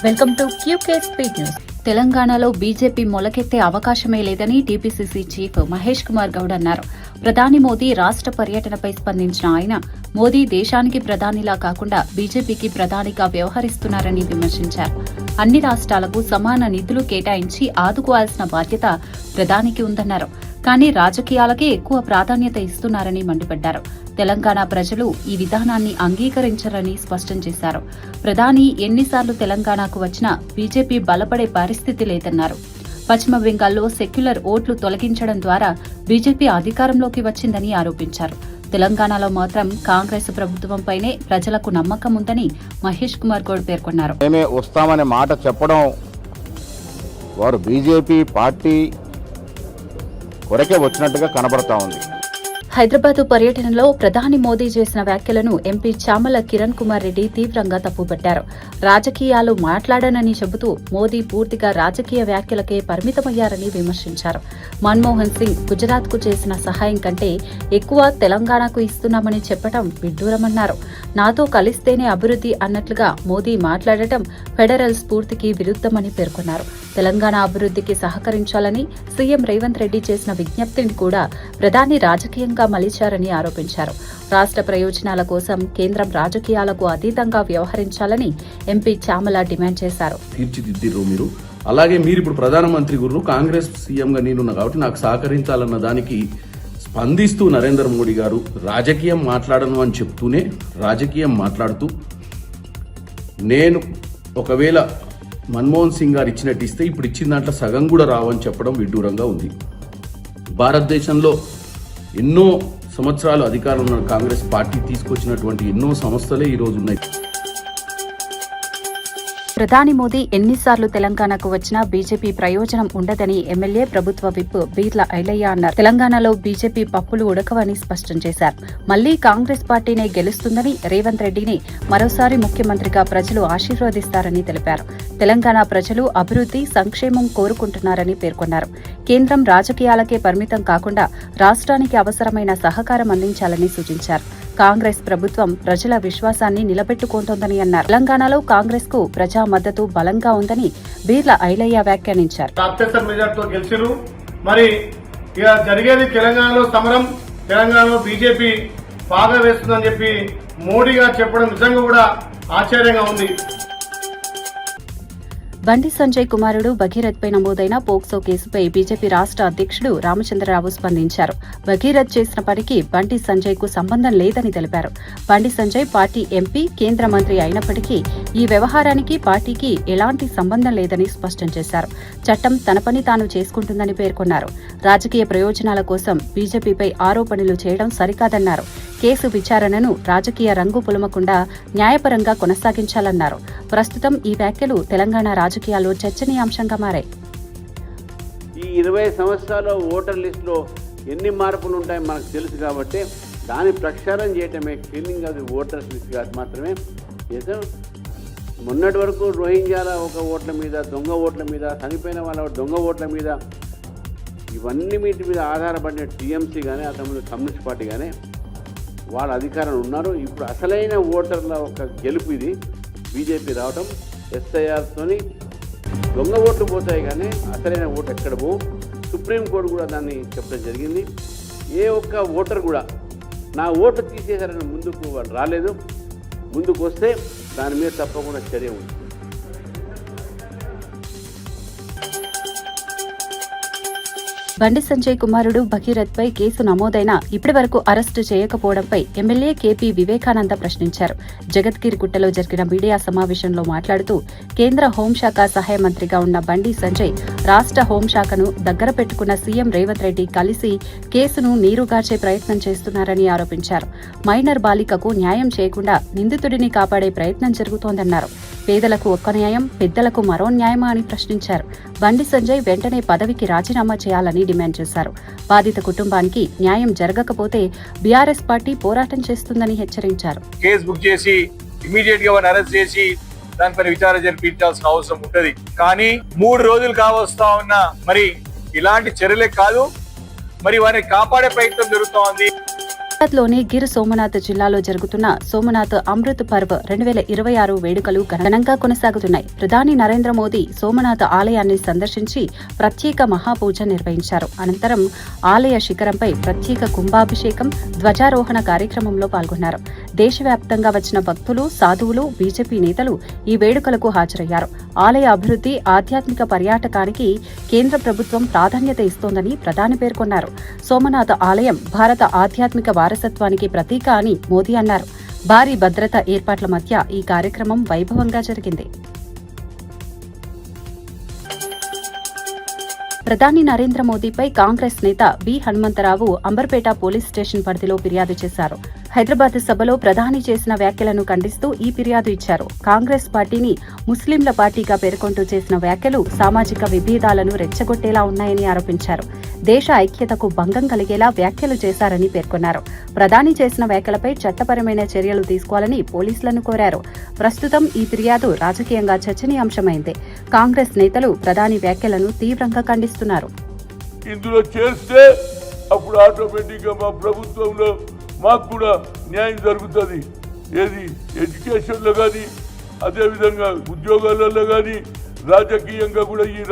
Welcome to QK speed news. తెలంగాణలో BJP మొలకెత్తే అవకాశమే లేదని టీపీసీసీ చీఫ్ మహేష్ కుమార్ గౌడ్ అన్నారు. ప్రధాని మోదీ రాష్ట్ర పర్యటనపై స్పందించిన ఆయన, మోదీ దేశానికి ప్రధానిలా కాకుండా బీజేపీకి ప్రధానిగా వ్యవహరిస్తున్నారని విమర్శించారు. అన్ని రాష్ట్రాలకు సమాన నిధులు కేటాయించి ఆదుకోవాల్సిన బాధ్యత ప్రధానికి ఉందన్నారు. కానీ రాజకీయాలకే ఎక్కువ ప్రాధాన్యత ఇస్తున్నారని మండిపడ్డారు. తెలంగాణ ప్రజలు ఈ విధానాన్ని అంగీకరించరని స్పష్టం చేశారు. ప్రధాని ఎన్నిసార్లు తెలంగాణకు వచ్చినా బీజేపీ బలపడే పరిస్థితి లేదన్నారు. పశ్చిమ బెంగాల్లో సెక్యులర్ ఓట్లు తొలగించడం ద్వారా బీజేపీ అధికారంలోకి వచ్చిందని ఆరోపించారు. తెలంగాణలో మాత్రం కాంగ్రెస్ ప్రభుత్వంపైనే ప్రజలకు నమ్మకం ఉందని మహేష్ కుమార్ గౌడ్ పేర్కొన్నారు. మేమే వస్తామనే మాట చెప్పడం వారు బీజేపీ పార్టీ కొరకే వచ్చినట్టుగా కనబడతా ఉంది. హైదరాబాద్ పర్యటనలో ప్రధాని మోదీ చేసిన వ్యాఖ్యలను ఎంపీ చామల కిరణ్ కుమార్ రెడ్డి తీవ్రంగా తప్పుపట్టారు. రాజకీయాలు మాట్లాడనని చెబుతూ మోదీ పూర్తిగా రాజకీయ వ్యాఖ్యలకే పరిమితమయ్యారని విమర్శించారు. మన్మోహన్ సింగ్ గుజరాత్కు చేసిన సహాయం కంటే ఎక్కువ తెలంగాణకు ఇస్తున్నామని చెప్పడం విడ్డూరమన్నారు. నాతో కలిస్తేనే అభివృద్ధి అన్నట్లుగా మోదీ మాట్లాడటం ఫెడరల్ స్ఫూర్తికి విరుద్ధమని పేర్కొన్నారు. తెలంగాణ అభివృద్ధికి సహకరించాలని సీఎం రేవంత్ రెడ్డి చేసిన విజ్ఞప్తిని కూడా ప్రధాని రాజకీయంగా మలిచారని ఆరోపించారు. రాష్ట్ర ప్రయోజనాల కోసం కేంద్రం రాజకీయాలకు అతీతంగా వ్యవహరించాలని ఎంపీ చామల డిమాండ్ చేశారు. తీర్చిదిద్దిర్రు మీరు, అలాగే మీరు ఇప్పుడు ప్రధానమంత్రి గురు, కాంగ్రెస్ సీఎంగా నేనున్నా కాబట్టి నాకు సహకరించాలన్న దానికి స్పందిస్తూ నరేంద్ర మోడీ గారు రాజకీయం మాట్లాడను అని చెప్తూనే రాజకీయం మాట్లాడుతూ, నేను ఒకవేళ మన్మోహన్ సింగ్ గారు ఇచ్చినట్టు ఇస్తే ఇప్పుడు ఇచ్చిన దాంట్లో సగం కూడా రావని చెప్పడం విడ్డూరంగా ఉంది. భారతదేశంలో ఎన్నో సంవత్సరాలు అధికారంలో ఉన్న కాంగ్రెస్ పార్టీ తీసుకొచ్చినటువంటి ఎన్నో సంస్థలే ఈరోజు ఉన్నాయి. ప్రధాని మోదీ ఎన్నిసార్లు తెలంగాణకు వచ్చినా బీజేపీ ప్రయోజనం ఉండదని ఎమ్మెల్యే ప్రభుత్వ విప్ బీర్ల ఐలయ్య అన్నారు. తెలంగాణలో బీజేపీ పప్పులు ఉడకవని స్పష్టం చేశారు. మళ్లీ కాంగ్రెస్ పార్టీనే గెలుస్తుందని, రేవంత్ రెడ్డిని మరోసారి ముఖ్యమంత్రిగా ప్రజలు ఆశీర్వదిస్తారని తెలిపారు. తెలంగాణ ప్రజలు అభివృద్ధి, సంక్షేమం కోరుకుంటున్నారని పేర్కొన్నారు. కేంద్రం రాజకీయాలకే పరిమితం కాకుండా రాష్ట్రానికి అవసరమైన సహకారం అందించాలని సూచించారు. కాంగ్రెస్ ప్రభుత్వం ప్రజల విశ్వాసాన్ని నిలబెట్టుకుంటోందని అన్నారు. తెలంగాణలో కాంగ్రెస్ కు ప్రజా మద్దతు బలంగా ఉందని బీర్ల ఐలయ్య వ్యాఖ్యానించారు. మరి ఇక జరిగేది తెలంగాణలో సమరం, తెలంగాణలో బీజేపీ బాగా వేస్తుందని చెప్పి మోడీ గారు చెప్పడం నిజంగా కూడా ఆశ్చర్యంగా ఉంది. బండి సంజయ్ కుమారుడు భగీరథ్ పై నమోదైన పోక్సో కేసుపై బీజేపీ రాష్ట్ర అధ్యక్షుడు రామచంద్రరావు స్పందించారు. భగీరథ్ చేసిన పనికి బండి సంజయ్ కు సంబంధం లేదని తెలిపారు. బండి సంజయ్ పార్టీ ఎంపీ, కేంద్ర మంత్రి అయినప్పటికీ ఈ వ్యవహారానికి పార్టీకి ఎలాంటి సంబంధం లేదని స్పష్టం చేశారు. చట్టం తన పని తాను చేసుకుంటుందని పేర్కొన్నారు. రాజకీయ ప్రయోజనాల కోసం బీజేపీపై ఆరోపణలు చేయడం సరికాదన్నారు. కేసు విచారణను రాజకీయ రంగు పులమకుండా న్యాయపరంగా కొనసాగించాలన్నారు. ప్రస్తుతం ఈ వ్యాఖ్యలు తెలంగాణ రాజకీయాల్లో చర్చనీయాంశంగా మారాయి. ఈ 20 సంవత్సరాల ఓటర్ లిస్టులో ఎన్ని మార్పులు ఉంటాయో మనకు తెలుసు కాబట్టి దాన్ని ప్రక్షాళన చేయటమే cleaning of the voters list కాదు మాత్రమే చేసాం. మొన్నటి వరకు రోహింగ్యాల ఒక ఓట్ల మీద, దొంగ ఓట్ల మీద, చనిపోయిన వాళ్ళ దొంగ ఓట్ల మీద, ఇవన్నీ వీటి మీద ఆధారపడిన టీఎంసీ కానీ అతను కమ్యూనిస్ట్ పార్టీ కానీ వాళ్ళ అధికారంలో ఉన్నారు. ఇప్పుడు అసలైన ఓటర్ల ఒక గెలుపు ఇది. బీజేపీ రావటం ఎస్ఐఆర్తోని దొంగ ఓట్లు పోతాయి కానీ అసలైన ఓటు ఎక్కడ పో. సుప్రీంకోర్టు కూడా దాన్ని చెప్పడం జరిగింది. ఏ ఒక్క ఓటర్ కూడా నా ఓటు తీసేశారని ముందుకు వాళ్ళు రాలేదు. ముందుకు వస్తే దాని మీద తప్పకుండా చర్య ఉంది. బండి సంజయ్ కుమారుడు భగీరథ్ పై కేసు నమోదైనా ఇప్పటి వరకు అరెస్టు చేయకపోవడంపై ఎమ్మెల్యే కేపీ వివేకానంద ప్రశ్నించారు. జగద్గిరిగుట్టలో జరిగిన మీడియా సమావేశంలో మాట్లాడుతూ, కేంద్ర హోంశాఖ సహాయ మంత్రిగా ఉన్న బండి సంజయ్ రాష్ట్ర హోంశాఖను దగ్గర పెట్టుకున్న సీఎం రేవంత్ రెడ్డి కలిసి కేసును నీరుగార్చే ప్రయత్నం చేస్తున్నారని ఆరోపించారు. మైనర్ బాలికకు న్యాయం చేయకుండా నిందితుడిని కాపాడే ప్రయత్నం జరుగుతోందన్నారు. పేదలకు ఒక్క న్యాయం, పెద్దలకు మరో న్యాయమా అని ప్రశ్నించారు. బండి సంజయ్ వెంటనే పదవికి రాజీనామా చేయాలని డిమాండ్ చేశారు. బాధిత కుటుంబానికి న్యాయం జరగకపోతే బీఆర్ఎస్ పార్టీ పోరాటం చేస్తుందని హెచ్చరించారు. కేసు బుక్ చేసి ఇమీడియట్ గా అరెస్ట్ చేసి దానిపై విచారణ జరిపించాల్సిన అవసరం ఉంటది. కానీ 3 రోజులు కావస్తా ఉన్నా మరి ఇలాంటి చర్యలే కాదు, మరి వారిని కాపాడే ప్రయత్నం జరుగుతోంది. లోని గిర్ సోమనాథ్ జిల్లాలో జరుగుతున్న సోమనాథ్ అమృత్ పర్వ్ 2026 వేడుకలు ఘనంగా కొనసాగుతున్నాయి. ప్రధాని నరేంద్ర మోదీ సోమనాథ్ ఆలయాన్ని సందర్శించి ప్రత్యేక మహాపూజ నిర్వహించారు. అనంతరం ఆలయ శిఖరంపై ప్రత్యేక కుంభాభిషేకం, ధ్వజారోహణ కార్యక్రమంలో పాల్గొన్నారు. దేశవ్యాప్తంగా వచ్చిన భక్తులు, సాధువులు, బీజేపీ నేతలు ఈ వేడుకలకు హాజరయ్యారు. ఆలయ అభివృద్ధి, ఆధ్యాత్మిక పర్యాటకానికి కేంద్ర ప్రభుత్వం ప్రాధాన్యత ఇస్తోందని ప్రధాని పేర్కొన్నారు. సోమనాథ్ ఆలయం భారత ఆధ్యాత్మిక వారసత్వానికి ప్రతీక అని మోదీ అన్నారు. భారీ భద్రతా ఏర్పాట్ల మధ్య ఈ కార్యక్రమం వైభవంగా జరిగింది. ప్రధాని నరేంద్ర మోదీపై కాంగ్రెస్ నేత వి హనుమంతరావు అంబర్పేట పోలీస్ స్టేషన్ పరిధిలో ఫిర్యాదు చేశారు. హైదరాబాద్ సభలో ప్రధాని చేసిన వ్యాఖ్యలను ఖండిస్తూ ఈ ఫిర్యాదు ఇచ్చారు. కాంగ్రెస్ పార్టీని ముస్లింల పార్టీగా పేర్కొంటూ చేసిన వ్యాఖ్యలు సామాజిక విభేదాలను రెచ్చగొట్టేలా ఉన్నాయని ఆరోపించారు. దేశ ఐక్యతకు భంగం కలిగేలా వ్యాఖ్యలు చేశారని పేర్కొన్నారు. ప్రధాని చేసిన వ్యాఖ్యలపై చట్టపరమైన చర్యలు తీసుకోవాలని పోలీసులను కోరారు. ప్రస్తుతం ఈ ఫిర్యాదు రాజకీయంగా చర్చనీయాంశమైంది. కాంగ్రెస్ నేతలు ప్రధాని వ్యాఖ్యలను తీవ్రంగా ఖండిస్తున్నారు. ఇందులో చేస్తే అప్పుడు ఆటోమేటిక్గా మా ప్రభుత్వంలో మాకు కూడా న్యాయం జరుగుతుంది. ఏది ఎడ్యుకేషన్లో కానీ, అదేవిధంగా ఉద్యోగాలలో కానీ, రాజకీయంగా కూడా ఈ